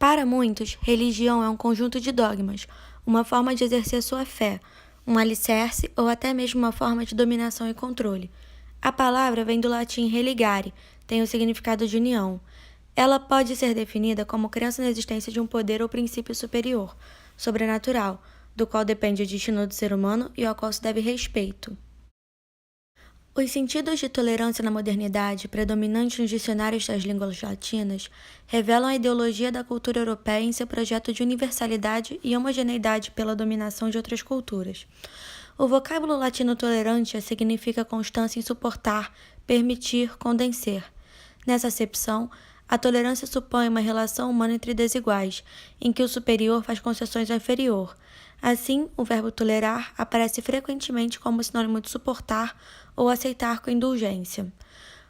Para muitos, religião é um conjunto de dogmas, uma forma de exercer sua fé, um alicerce ou até mesmo uma forma de dominação e controle. A palavra vem do latim religare, tem o significado de união. Ela pode ser definida como crença na existência de um poder ou princípio superior, sobrenatural, do qual depende o destino do ser humano e ao qual se deve respeito. Os sentidos de tolerância na modernidade, predominantes nos dicionários das línguas latinas, revelam a ideologia da cultura europeia em seu projeto de universalidade e homogeneidade pela dominação de outras culturas. O vocábulo latino tolerante significa constância em suportar, permitir, condenser. Nessa acepção, a tolerância supõe uma relação humana entre desiguais, em que o superior faz concessões ao inferior. Assim, o verbo tolerar aparece frequentemente como sinônimo de suportar ou aceitar com indulgência.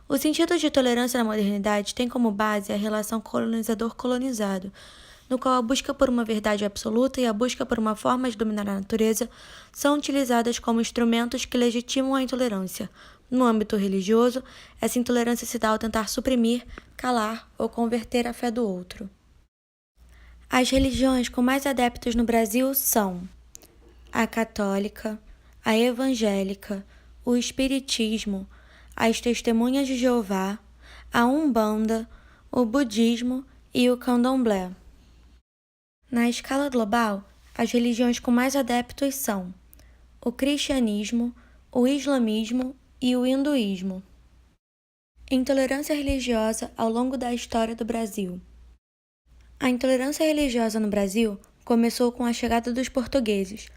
O sentido de tolerância na modernidade tem como base a relação colonizador-colonizado, no qual a busca por uma verdade absoluta e a busca por uma forma de dominar a natureza são utilizadas como instrumentos que legitimam a intolerância. No âmbito religioso, essa intolerância se dá ao tentar suprimir, calar ou converter a fé do outro. As religiões com mais adeptos no Brasil são a católica, a evangélica, o espiritismo, as testemunhas de Jeová, a Umbanda, o budismo e o candomblé. Na escala global, as religiões com mais adeptos são o cristianismo, o islamismo e o hinduísmo. Intolerância religiosa ao longo da história do Brasil. A intolerância religiosa no Brasil começou com a chegada dos portugueses.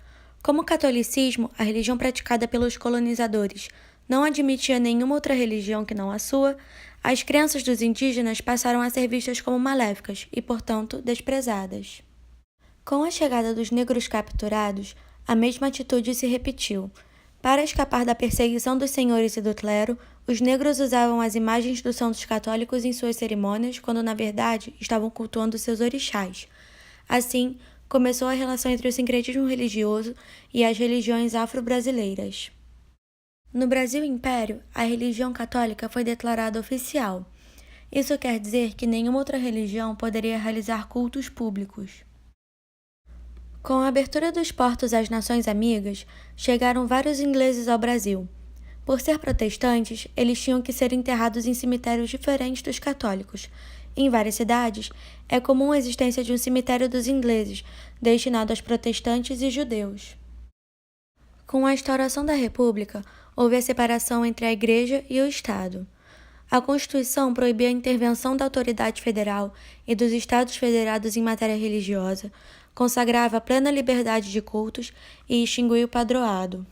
Como o catolicismo, a religião praticada pelos colonizadores, não admitia nenhuma outra religião que não a sua, as crenças dos indígenas passaram a ser vistas como maléficas e, portanto, desprezadas. Com a chegada dos negros capturados, a mesma atitude se repetiu. Para escapar da perseguição dos senhores e do clero, os negros usavam as imagens dos santos católicos em suas cerimônias, quando na verdade estavam cultuando seus orixás. Assim, começou a relação entre o sincretismo religioso e as religiões afro-brasileiras. No Brasil Império, a religião católica foi declarada oficial. Isso quer dizer que nenhuma outra religião poderia realizar cultos públicos. Com a abertura dos portos às nações amigas, chegaram vários ingleses ao Brasil. Por ser protestantes, eles tinham que ser enterrados em cemitérios diferentes dos católicos. Em várias cidades, é comum a existência de um cemitério dos ingleses, destinado aos protestantes e judeus. Com a instauração da República, houve a separação entre a Igreja e o Estado. A Constituição proibia a intervenção da autoridade federal e dos Estados federados em matéria religiosa, consagrava a plena liberdade de cultos e extinguiu o padroado.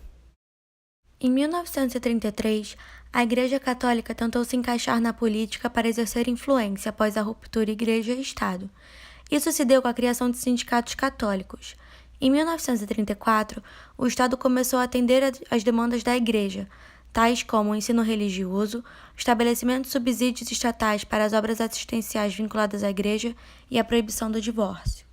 Em 1933, a Igreja Católica tentou se encaixar na política para exercer influência após a ruptura Igreja-Estado. Isso se deu com a criação de sindicatos católicos. Em 1934, o Estado começou a atender às demandas da Igreja, tais como o ensino religioso, o estabelecimento de subsídios estatais para as obras assistenciais vinculadas à Igreja e a proibição do divórcio.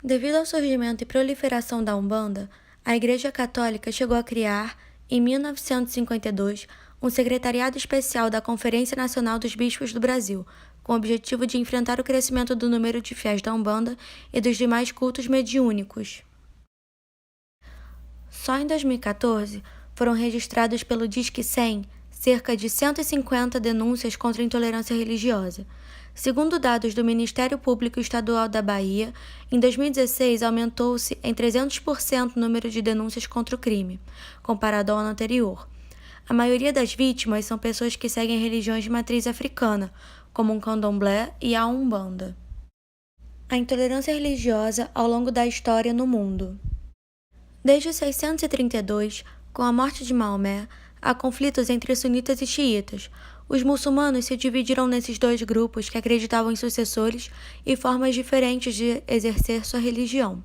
Devido ao surgimento e proliferação da Umbanda, a Igreja Católica chegou a criar, em 1952, um secretariado especial da Conferência Nacional dos Bispos do Brasil, com o objetivo de enfrentar o crescimento do número de fiéis da Umbanda e dos demais cultos mediúnicos. Só em 2014, foram registrados pelo Disque 100 cerca de 150 denúncias contra a intolerância religiosa. Segundo dados do Ministério Público Estadual da Bahia, em 2016 aumentou-se em 300% o número de denúncias contra o crime, comparado ao ano anterior. A maioria das vítimas são pessoas que seguem religiões de matriz africana, como o candomblé e a umbanda. A intolerância religiosa ao longo da história no mundo. Desde 632, com a morte de Maomé, há conflitos entre sunitas e xiitas. Os muçulmanos se dividiram nesses dois grupos que acreditavam em sucessores e formas diferentes de exercer sua religião.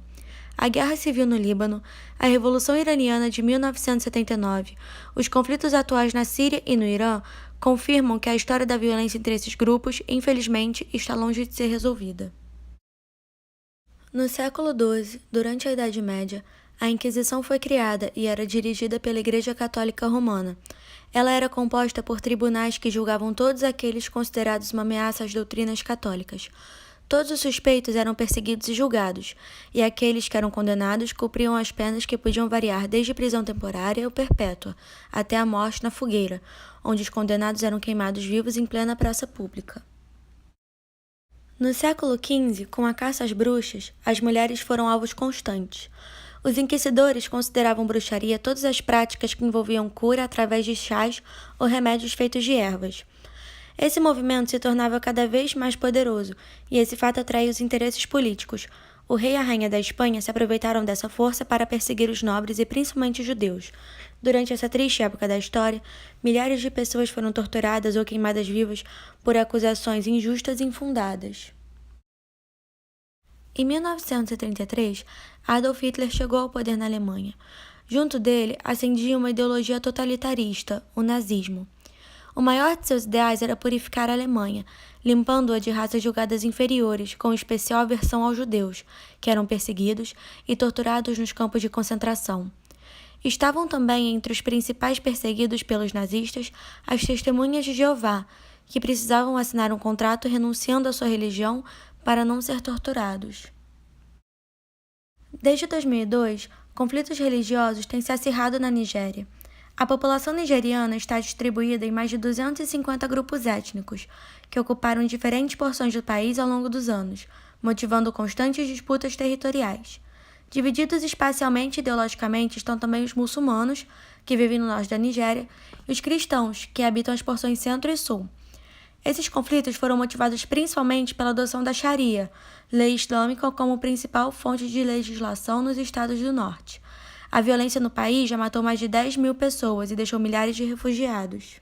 A Guerra Civil no Líbano, a Revolução Iraniana de 1979, os conflitos atuais na Síria e no Irã confirmam que a história da violência entre esses grupos, infelizmente, está longe de ser resolvida. No século XII, durante a Idade Média, a Inquisição foi criada e era dirigida pela Igreja Católica Romana. Ela era composta por tribunais que julgavam todos aqueles considerados uma ameaça às doutrinas católicas. Todos os suspeitos eram perseguidos e julgados, e aqueles que eram condenados cumpriam as penas que podiam variar desde prisão temporária ou perpétua, até a morte na fogueira, onde os condenados eram queimados vivos em plena praça pública. No século XV, com a caça às bruxas, as mulheres foram alvos constantes. Os inquisidores consideravam bruxaria todas as práticas que envolviam cura através de chás ou remédios feitos de ervas. Esse movimento se tornava cada vez mais poderoso, e esse fato atraía os interesses políticos. O rei e a rainha da Espanha se aproveitaram dessa força para perseguir os nobres e principalmente os judeus. Durante essa triste época da história, milhares de pessoas foram torturadas ou queimadas vivas por acusações injustas e infundadas. Em 1933, Adolf Hitler chegou ao poder na Alemanha. Junto dele, ascendia uma ideologia totalitarista, o nazismo. O maior de seus ideais era purificar a Alemanha, limpando-a de raças julgadas inferiores, com especial aversão aos judeus, que eram perseguidos e torturados nos campos de concentração. Estavam também entre os principais perseguidos pelos nazistas as testemunhas de Jeová, que precisavam assinar um contrato renunciando à sua religião para não ser torturados. Desde 2002, conflitos religiosos têm se acirrado na Nigéria. A população nigeriana está distribuída em mais de 250 grupos étnicos, que ocuparam diferentes porções do país ao longo dos anos, motivando constantes disputas territoriais. Divididos espacialmente e ideologicamente estão também os muçulmanos, que vivem no norte da Nigéria, e os cristãos, que habitam as porções centro e sul. Esses conflitos foram motivados principalmente pela adoção da Sharia, lei islâmica, como principal fonte de legislação nos estados do norte. A violência no país já matou mais de 10 mil pessoas e deixou milhares de refugiados.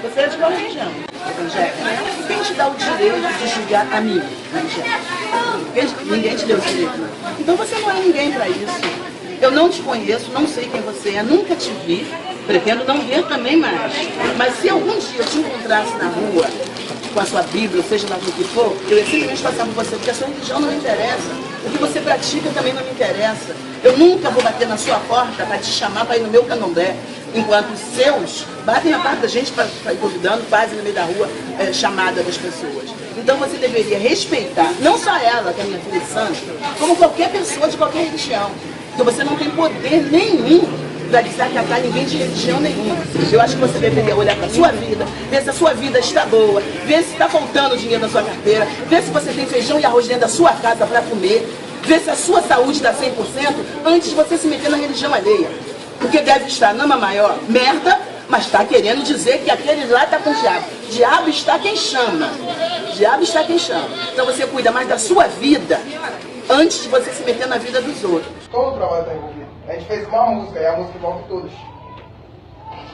Você é de qual religião? Evangélica. Quem te dá o direito de julgar a mim, evangélica? Ninguém te deu o direito. Então você não é ninguém para isso. Eu não te conheço, não sei quem você é, nunca te vi, pretendo não ver também mais. Mas se algum dia eu te encontrasse na rua, com a sua Bíblia, seja lá do que for, eu ia simplesmente passar por você, porque a sua religião não me interessa. O que você pratica também não me interessa. Eu nunca vou bater na sua porta para te chamar para ir no meu candomblé, enquanto os seus batem a porta da gente para ir convidando, fazem no meio da rua chamada das pessoas. Então você deveria respeitar, não só ela, que é minha filha de santo, como qualquer pessoa de qualquer religião. Então você não tem poder nenhum para desacatar ninguém de religião nenhuma. Eu acho que você deveria olhar para a sua vida, ver se a sua vida está boa, ver se está faltando dinheiro na sua carteira, ver se você tem feijão e arroz dentro da sua casa para comer, ver se a sua saúde está 100% antes de você se meter na religião alheia. Porque deve estar nama maior, merda, mas está querendo dizer que aquele lá está com o diabo. Diabo está quem chama. Diabo está quem chama. Então você cuida mais da sua vida antes de você se meter na vida dos outros. Todo o trabalho está envolvido. A gente fez uma música e a música envolve todos.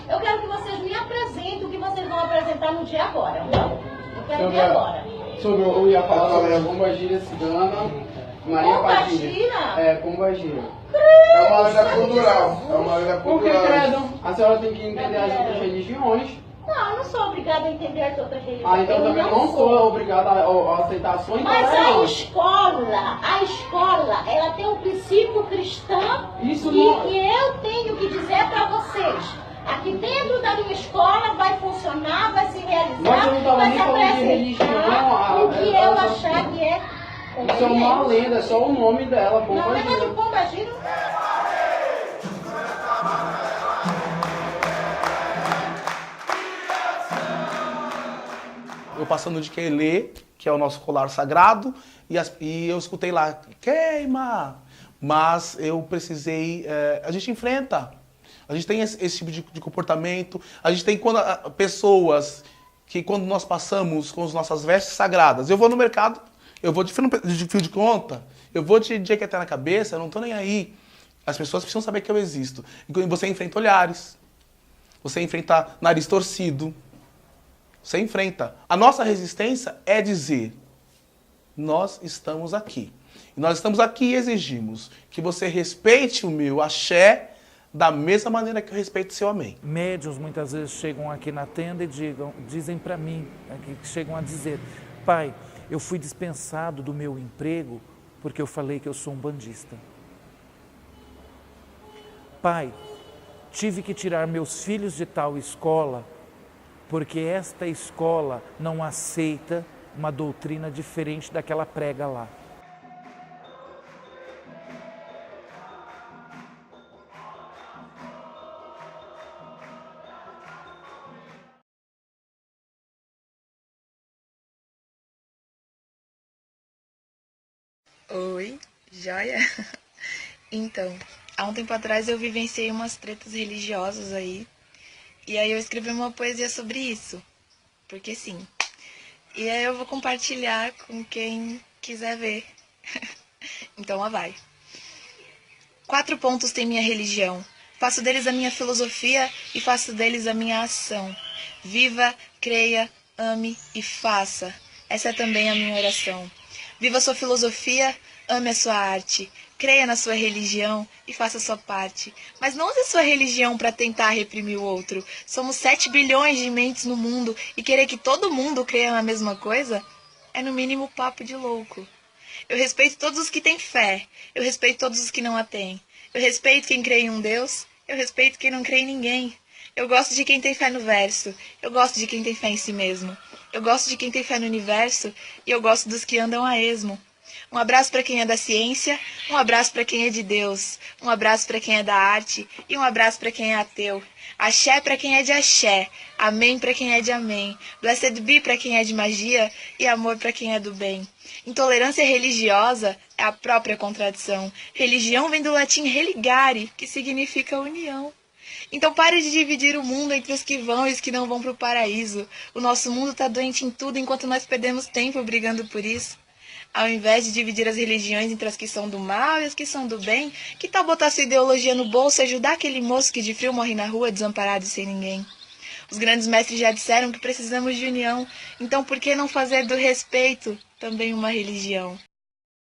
Eu quero que vocês me apresentem o que vocês vão apresentar no dia agora. Então, eu quero ver agora. Eu ia falar sobre a Pombagira Cigana, Maria Padilha. Pombagira? Pombagira. É uma lenda cultural. É uma lenda Por que, cultural. credo? A senhora tem que entender as outras religiões. Não, eu não sou obrigada a entender as outras religiões. Então também não sou obrigada a aceitar a sua Mas intolerância. a escola, ela tem um princípio cristão Isso e não- que eu tenho que dizer para vocês. Aqui dentro da minha escola vai funcionar, vai se realizar, Mas eu não tava vai nem se falando de apresentar religião, o que eu achar que é. Isso é uma lenda, é só o nome dela, Não, mas Pombagira. o Pombagira. Eu passando de quelê, que é o nosso colar sagrado, e eu escutei lá, queima! Mas eu precisei... a gente enfrenta. A gente tem esse tipo de comportamento. A gente tem pessoas que quando nós passamos com as nossas vestes sagradas, eu vou no mercado, eu vou de fio de conta, eu vou de jequeté na cabeça, eu não tô nem aí. As pessoas precisam saber que eu existo. E você enfrenta olhares, você enfrenta nariz torcido, você enfrenta. A nossa resistência é dizer, nós estamos aqui. E nós estamos aqui e exigimos que você respeite o meu axé da mesma maneira que eu respeito o seu amém. Médiuns muitas vezes chegam aqui na tenda e dizem para mim, que chegam a dizer, pai, eu fui dispensado do meu emprego porque eu falei que eu sou um bandista. Pai, tive que tirar meus filhos de tal escola, porque esta escola não aceita uma doutrina diferente daquela prega lá. Oi, joia? Então, há um tempo atrás eu vivenciei umas tretas religiosas aí, e aí eu escrevi uma poesia sobre isso, porque sim. E aí eu vou compartilhar com quem quiser ver. Então lá vai. 4 pontos tem minha religião. Faço deles a minha filosofia e faço deles a minha ação. Viva, creia, ame e faça. Essa é também a minha oração. Viva a sua filosofia, ame a sua arte, creia na sua religião e faça a sua parte. Mas não use a sua religião para tentar reprimir o outro. Somos 7 bilhões de mentes no mundo e querer que todo mundo creia na mesma coisa é no mínimo papo de louco. Eu respeito todos os que têm fé, eu respeito todos os que não a têm. Eu respeito quem crê em um Deus, eu respeito quem não crê em ninguém. Eu gosto de quem tem fé no verso, eu gosto de quem tem fé em si mesmo. Eu gosto de quem tem fé no universo e eu gosto dos que andam a esmo. Um abraço para quem é da ciência, um abraço para quem é de Deus, um abraço para quem é da arte e um abraço para quem é ateu. Axé para quem é de axé, amém para quem é de amém, blessed be para quem é de magia e amor para quem é do bem. Intolerância religiosa é a própria contradição. Religião vem do latim religare, que significa união. Então pare de dividir o mundo entre os que vão e os que não vão para o paraíso. O nosso mundo está doente em tudo enquanto nós perdemos tempo brigando por isso. Ao invés de dividir as religiões entre as que são do mal e as que são do bem, que tal botar sua ideologia no bolso e ajudar aquele moço que de frio morre na rua desamparado e sem ninguém? Os grandes mestres já disseram que precisamos de união, então por que não fazer do respeito também uma religião?